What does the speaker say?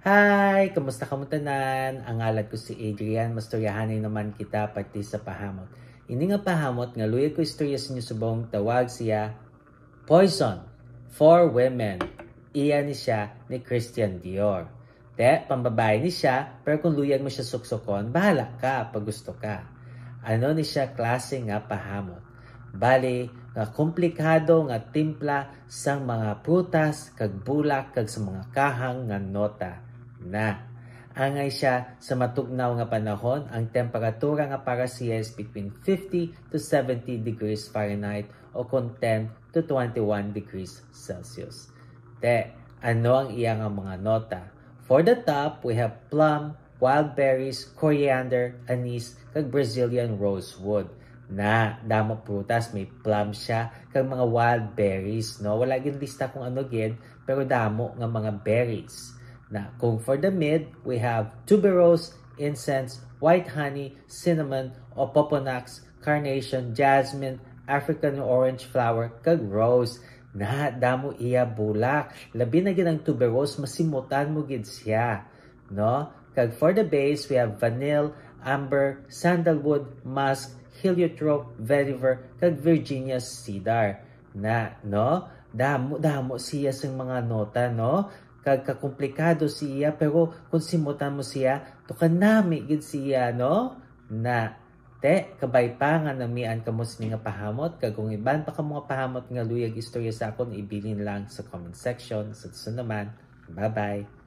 Hi! Kamusta ka mo tanan? Ang alat ko si Adrian. Mastoryahanay naman kita pati sa pahamot. Ini nga pahamot nga luyag ko istorya sa inyo subong tawag siya Poison for Women. Iya ni siya ni Christian Dior. Pambabae ni siya, pero kung luyag mo siya suksokon, bahala ka pag gusto ka. Ano ni siya klase nga pahamot? Bali, nga komplikado nga timpla sang mga prutas, kag bulak, kag sa mga kahang nga nota na. Angay siya sa matugnaw nga panahon, ang temperatura nga para siya is between 50 to 70 degrees Fahrenheit o kung 10 to 21 degrees Celsius. Ano ang iya nga mga nota? For the top, we have plum, wild berries, coriander, anise, kag Brazilian rosewood. Na damo prutas, may plum siya, kag mga wild berries, no? Wala gin lista kung ano gin, pero damo nga mga berries. Na kung for the mid, we have tuberose, incense, white honey, cinnamon, opoponax, carnation, jasmine, African orange flower, kag rose. Na damo iya bulak. Labi na gid ang tuberose, masimutan mo gid siya, no? Kag for the base, we have vanilla, amber, sandalwood, musk, heliotrope, vetiver, kag Virginia cedar. Na, no? Damo siya sa mga nota, no? Kag kakomplikado siya, pero kung simutan mo siya, to kanami gid siya, no? Na, kabay pa nga namian kamo sa nga pahamot, kag kung iban pa ka mga pahamot nga luyag istorya sa akon, ibilin lang sa comment section. Sa naman, bye-bye!